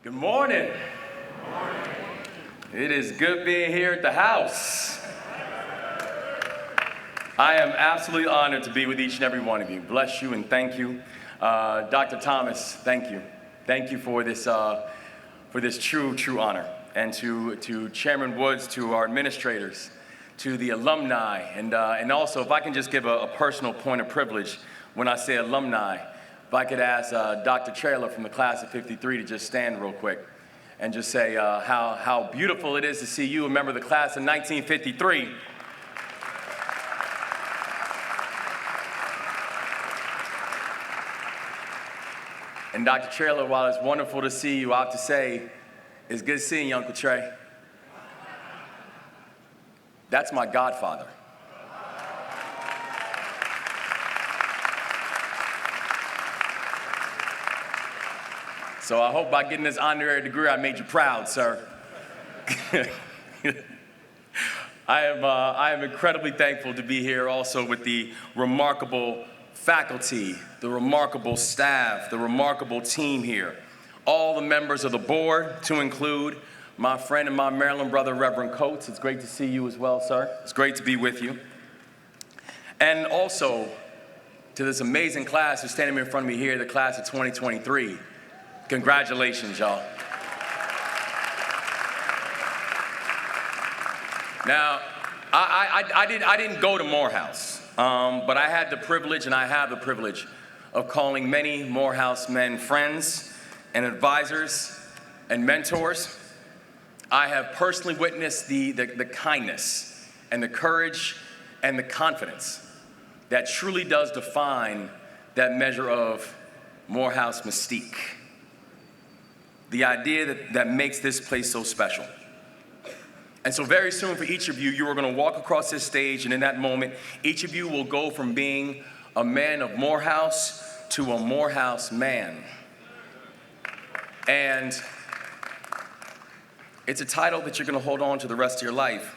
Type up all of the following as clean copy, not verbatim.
Good morning. It is good being here at the house. I am absolutely honored to be with each and every one of you. Bless you and thank you. Dr. Thomas, thank you. Thank you for this true honor. And to Chairman Woods, to our administrators, to the alumni, and also if I can just give a personal point of privilege when I say alumni, if I could ask Dr. Traylor from the class of '53 to just stand real quick and just say how beautiful it is to see you, a member of the class of 1953. And Dr. Traylor, while it's wonderful to see you, I have to say, it's good seeing you, Uncle Trey. That's my godfather. So I hope by getting this honorary degree, I made you proud, sir. I am incredibly thankful to be here also with the remarkable faculty, the remarkable staff, the remarkable team here. All the members of the board, to include my friend and my Maryland brother, Reverend Coates. It's great to see you as well, sir. It's great to be with you. And also to this amazing class who's standing in front of me here, the class of 2023. Congratulations, y'all. Now, I didn't go to Morehouse, but I had the privilege, and I have the privilege, of calling many Morehouse men friends and advisors and mentors. I have personally witnessed the kindness and the courage and the confidence that truly does define that measure of Morehouse mystique. The idea that makes this place so special. And so very soon for each of you, you are going to walk across this stage, and in that moment, each of you will go from being a man of Morehouse to a Morehouse man. And it's a title that you're going to hold on to the rest of your life.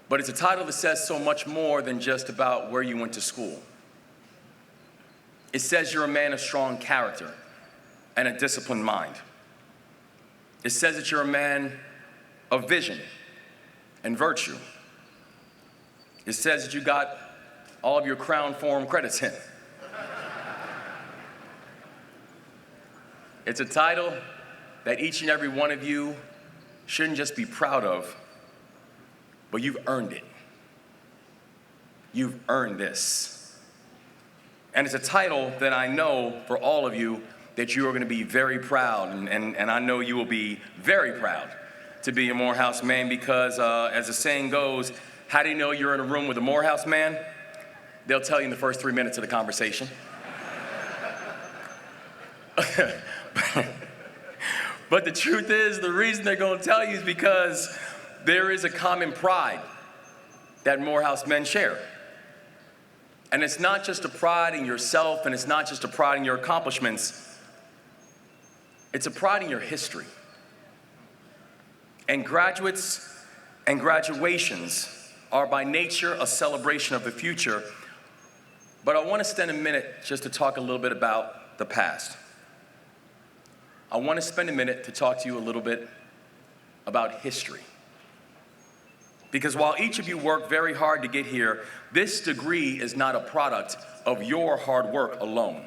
But it's a title that says so much more than just about where you went to school. It says you're a man of strong character and a disciplined mind. It says that you're a man of vision and virtue. It says that you got all of your Crown Forum credits in. It's a title that each and every one of you shouldn't just be proud of, but you've earned it. You've earned this. And it's a title that I know for all of you that you are going to be very proud, and I know you will be very proud to be a Morehouse man because, as the saying goes, how do you know you're in a room with a Morehouse man? They'll tell you in the first 3 minutes of the conversation. But the truth is, the reason they're going to tell you is because there is a common pride that Morehouse men share. And it's not just a pride in yourself, and it's not just a pride in your accomplishments. It's a pride in your history. And graduates and graduations are by nature a celebration of the future. But I want to spend a minute just to talk a little bit about the past. I want to spend a minute to talk to you a little bit about history. Because while each of you worked very hard to get here, this degree is not a product of your hard work alone.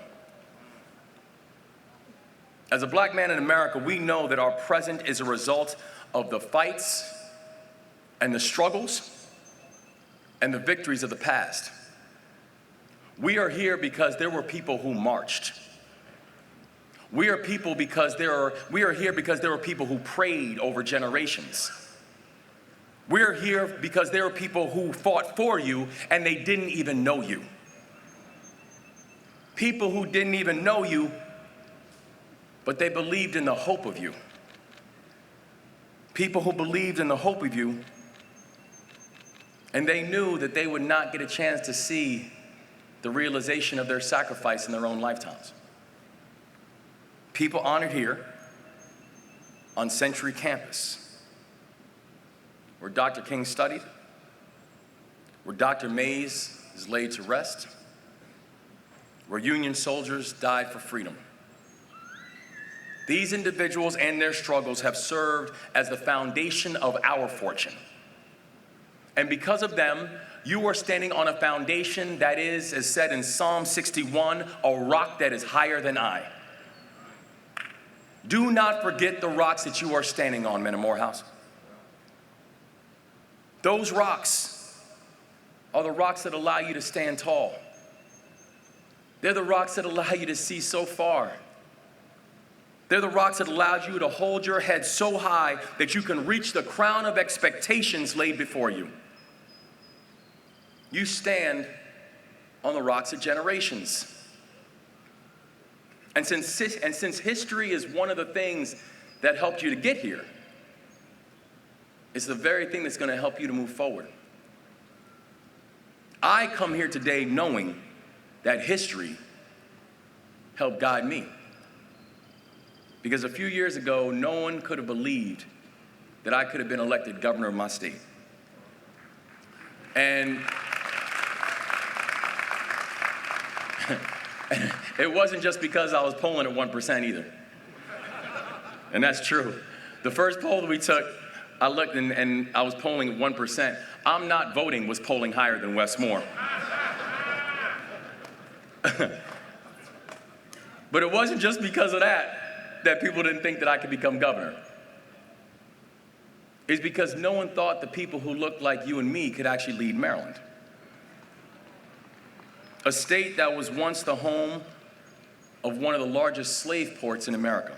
As a black man in America, we know that our present is a result of the fights and the struggles and the victories of the past. We are here because there were people who marched. We are here because there were people who prayed over generations. We're here because there are people who fought for you and they didn't even know you. People who didn't even know you, but they believed in the hope of you. People who believed in the hope of you, and they knew that they would not get a chance to see the realization of their sacrifice in their own lifetimes. People honored here on Century Campus, where Dr. King studied, where Dr. Mays is laid to rest, where Union soldiers died for freedom. These individuals and their struggles have served as the foundation of our fortune. And because of them, you are standing on a foundation that is, as said in Psalm 61, a rock that is higher than I. Do not forget the rocks that you are standing on, men of Morehouse. Those rocks are the rocks that allow you to stand tall. They're the rocks that allow you to see so far. They're the rocks that allowed you to hold your head so high that you can reach the crown of expectations laid before you. You stand on the rocks of generations. And since history is one of the things that helped you to get here, it's the very thing that's going to help you to move forward. I come here today knowing that history helped guide me. Because a few years ago, no one could have believed that I could have been elected governor of my state. And it wasn't just because I was polling at 1% either. And that's true. The first poll that we took, I looked and I was polling at 1%. I'm Not Voting was polling higher than Westmore. But it wasn't just because of that people didn't think that I could become governor. It's because no one thought the people who looked like you and me could actually lead Maryland. A state that was once the home of one of the largest slave ports in America.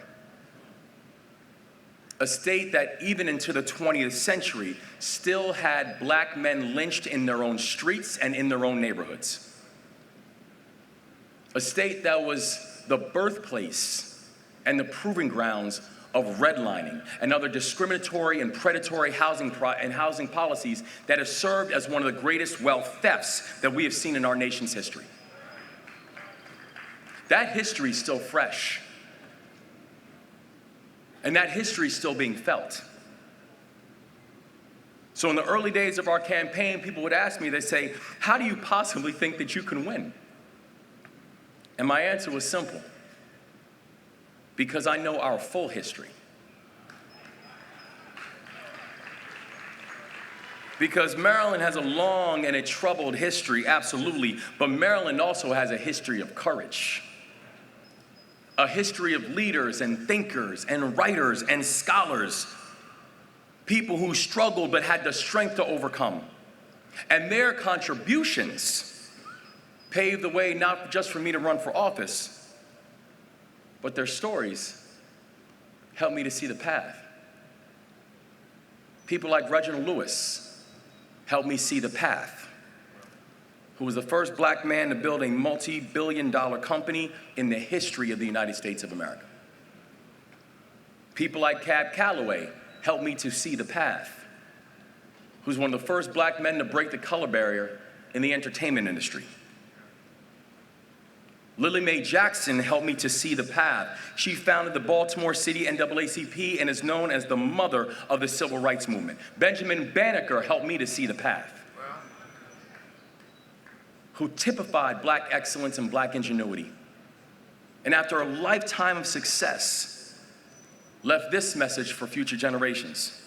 A state that even into the 20th century still had black men lynched in their own streets and in their own neighborhoods. A state that was the birthplace and the proving grounds of redlining and other discriminatory and predatory housing policies that have served as one of the greatest wealth thefts that we have seen in our nation's history. That history is still fresh. And that history is still being felt. So in the early days of our campaign, people would ask me, they say, how do you possibly think that you can win? And my answer was simple. Because I know our full history. Because Maryland has a long and a troubled history, absolutely, but Maryland also has a history of courage. A history of leaders and thinkers and writers and scholars, people who struggled but had the strength to overcome. And their contributions paved the way not just for me to run for office, but their stories helped me to see the path. People like Reginald Lewis helped me see the path, who was the first black man to build a multi-billion-dollar company in the history of the United States of America. People like Cab Calloway helped me to see the path, who's one of the first black men to break the color barrier in the entertainment industry. Lily Mae Jackson helped me to see the path. She founded the Baltimore City NAACP and is known as the mother of the civil rights movement. Benjamin Banneker helped me to see the path, who typified black excellence and black ingenuity. And after a lifetime of success, left this message for future generations.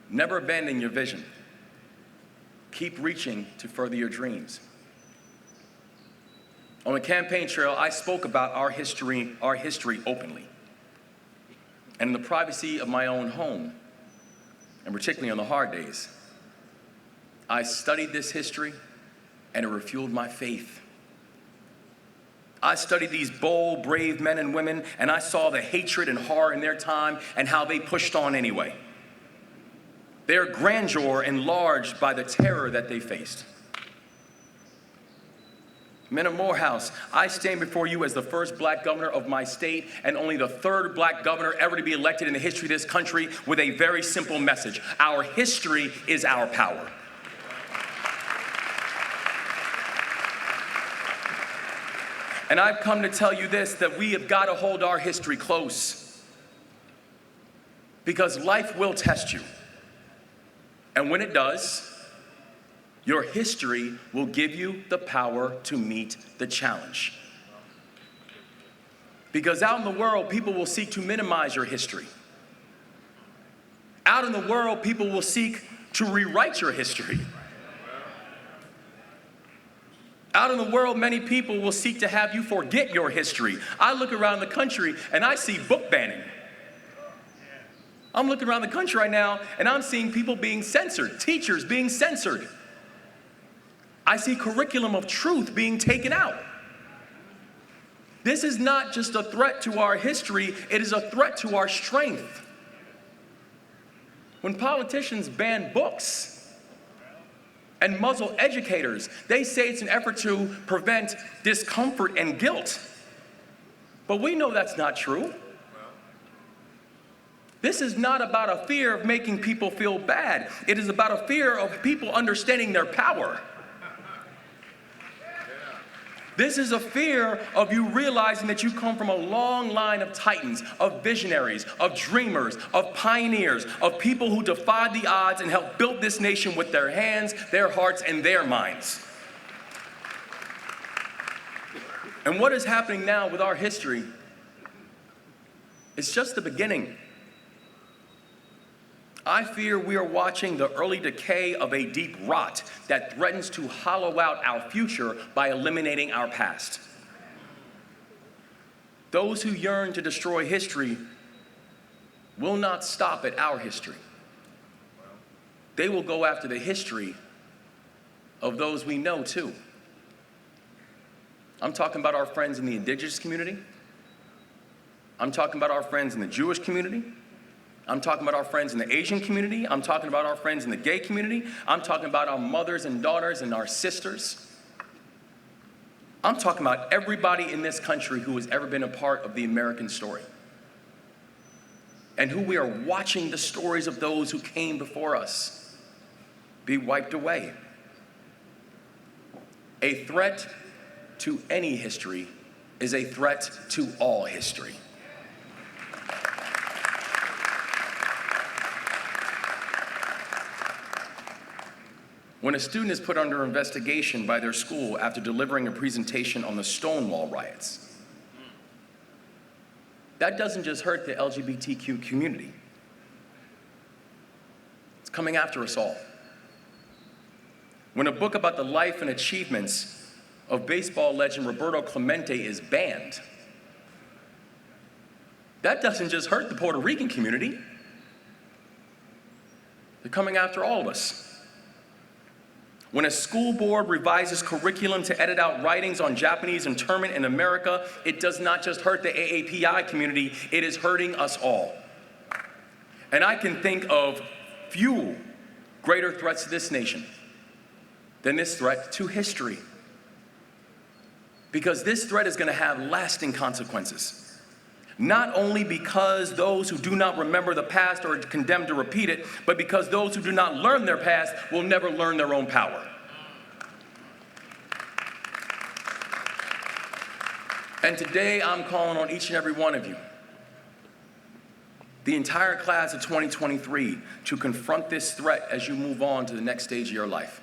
Never abandon your vision. Keep reaching to further your dreams. On the campaign trail, I spoke about our history openly. And in the privacy of my own home, and particularly on the hard days, I studied this history and it refueled my faith. I studied these bold, brave men and women, and I saw the hatred and horror in their time and how they pushed on anyway. Their grandeur enlarged by the terror that they faced. Men of Morehouse, I stand before you as the first black governor of my state and only the third black governor ever to be elected in the history of this country with a very simple message. Our history is our power. And I've come to tell you this, that we have got to hold our history close. Because life will test you. And when it does, your history will give you the power to meet the challenge. Because out in the world, people will seek to minimize your history. Out in the world, people will seek to rewrite your history. Out in the world, many people will seek to have you forget your history. I look around the country and I see book banning. I'm looking around the country right now and I'm seeing people being censored, teachers being censored. I see curriculum of truth being taken out. This is not just a threat to our history, it is a threat to our strength. When politicians ban books and muzzle educators, they say it's an effort to prevent discomfort and guilt. But we know that's not true. This is not about a fear of making people feel bad. It is about a fear of people understanding their power. This is a fear of you realizing that you come from a long line of titans, of visionaries, of dreamers, of pioneers, of people who defied the odds and helped build this nation with their hands, their hearts, and their minds. And what is happening now with our history is just the beginning. I fear we are watching the early decay of a deep rot that threatens to hollow out our future by eliminating our past. Those who yearn to destroy history will not stop at our history. They will go after the history of those we know too. I'm talking about our friends in the indigenous community. I'm talking about our friends in the Jewish community. I'm talking about our friends in the Asian community. I'm talking about our friends in the gay community. I'm talking about our mothers and daughters and our sisters. I'm talking about everybody in this country who has ever been a part of the American story. And who we are watching the stories of those who came before us be wiped away. A threat to any history is a threat to all history. When a student is put under investigation by their school after delivering a presentation on the Stonewall riots, that doesn't just hurt the LGBTQ community. It's coming after us all. When a book about the life and achievements of baseball legend Roberto Clemente is banned, that doesn't just hurt the Puerto Rican community. They're coming after all of us. When a school board revises curriculum to edit out writings on Japanese internment in America, it does not just hurt the AAPI community, it is hurting us all. And I can think of few greater threats to this nation than this threat to history. Because this threat is going to have lasting consequences. Not only because those who do not remember the past are condemned to repeat it, but because those who do not learn their past will never learn their own power. And today I'm calling on each and every one of you, the entire class of 2023, to confront this threat as you move on to the next stage of your life.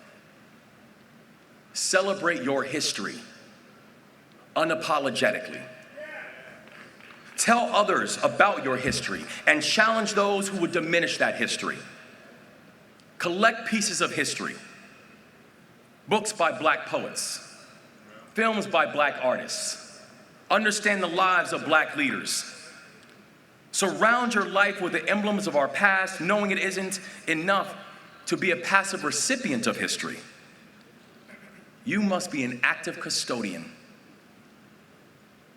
Celebrate your history unapologetically. Tell others about your history and challenge those who would diminish that history. Collect pieces of history. Books by Black poets. Films by Black artists. Understand the lives of Black leaders. Surround your life with the emblems of our past, knowing it isn't enough to be a passive recipient of history. You must be an active custodian.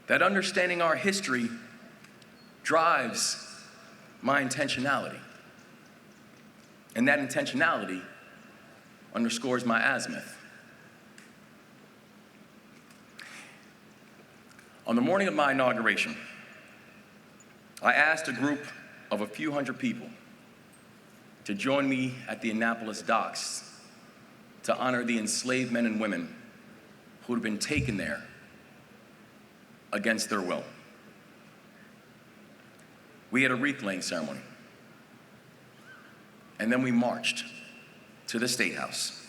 That understanding our history drives my intentionality. And that intentionality underscores my azimuth. On the morning of my inauguration, I asked a group of a few hundred people to join me at the Annapolis docks to honor the enslaved men and women who had been taken there against their will. We had a wreath-laying ceremony. And then we marched to the State House,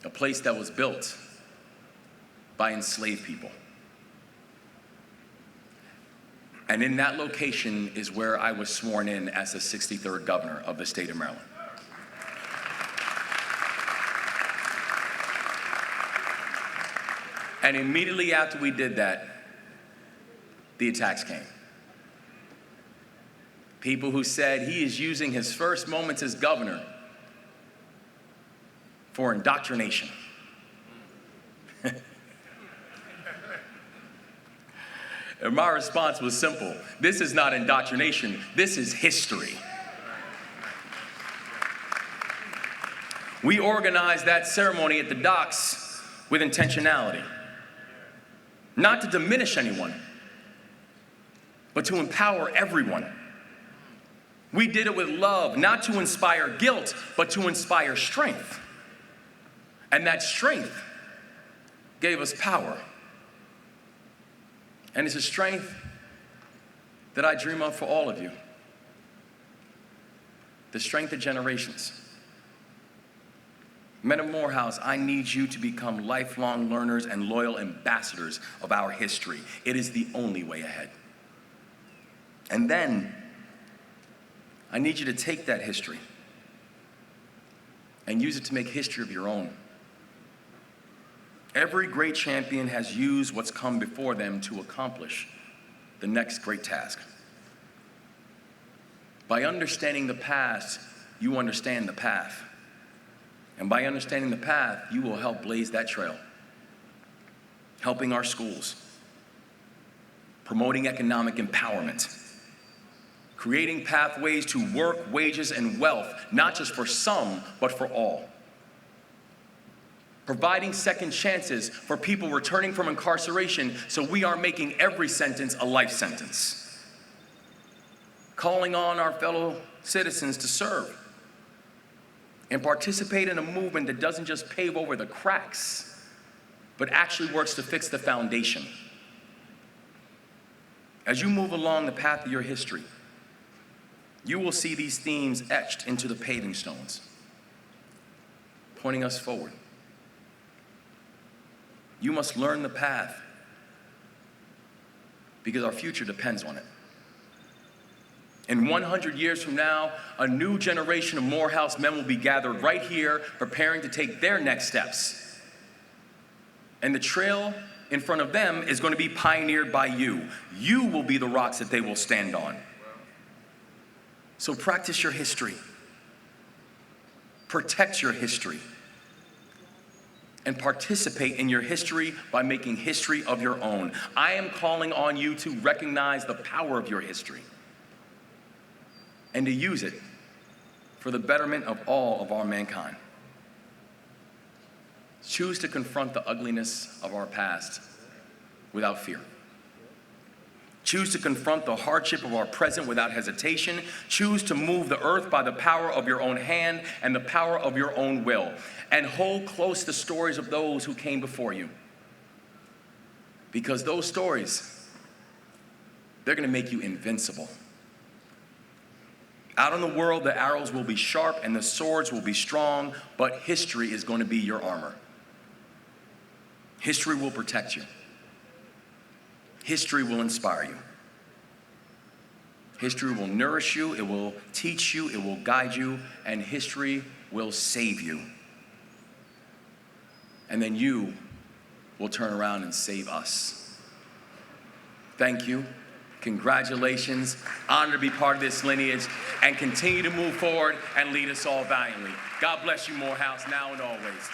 a place that was built by enslaved people. And in that location is where I was sworn in as the 63rd governor of the state of Maryland. And immediately after we did that, the attacks came. People who said he is using his first moments as governor for indoctrination. And my response was simple. This is not indoctrination. This is history. We organized that ceremony at the docks with intentionality. Not to diminish anyone, but to empower everyone. We did it with love, not to inspire guilt, but to inspire strength. And that strength gave us power. And it's a strength that I dream of for all of you. The strength of generations. Men of Morehouse, I need you to become lifelong learners and loyal ambassadors of our history. It is the only way ahead. And then, I need you to take that history and use it to make history of your own. Every great champion has used what's come before them to accomplish the next great task. By understanding the past, you understand the path. And by understanding the path, you will help blaze that trail. Helping our schools, promoting economic empowerment, creating pathways to work, wages, and wealth, not just for some, but for all. Providing second chances for people returning from incarceration so we aren't making every sentence a life sentence. Calling on our fellow citizens to serve and participate in a movement that doesn't just pave over the cracks, but actually works to fix the foundation. As you move along the path of your history, you will see these themes etched into the paving stones, pointing us forward. You must learn the path because our future depends on it. In 100 years from now, a new generation of Morehouse men will be gathered right here, preparing to take their next steps. And the trail in front of them is going to be pioneered by you. You will be the rocks that they will stand on. So practice your history. Protect your history. And participate in your history by making history of your own. I am calling on you to recognize the power of your history and to use it for the betterment of all of our mankind. Choose to confront the ugliness of our past without fear. Choose to confront the hardship of our present without hesitation. Choose to move the earth by the power of your own hand and the power of your own will. And hold close the stories of those who came before you. Because those stories, they're going to make you invincible. Out in the world, the arrows will be sharp and the swords will be strong, but history is going to be your armor. History will protect you. History will inspire you. History will nourish you, it will teach you, it will guide you, and history will save you. And then you will turn around and save us. Thank you. Congratulations. Honored to be part of this lineage and continue to move forward and lead us all valiantly. God bless you, Morehouse, now and always.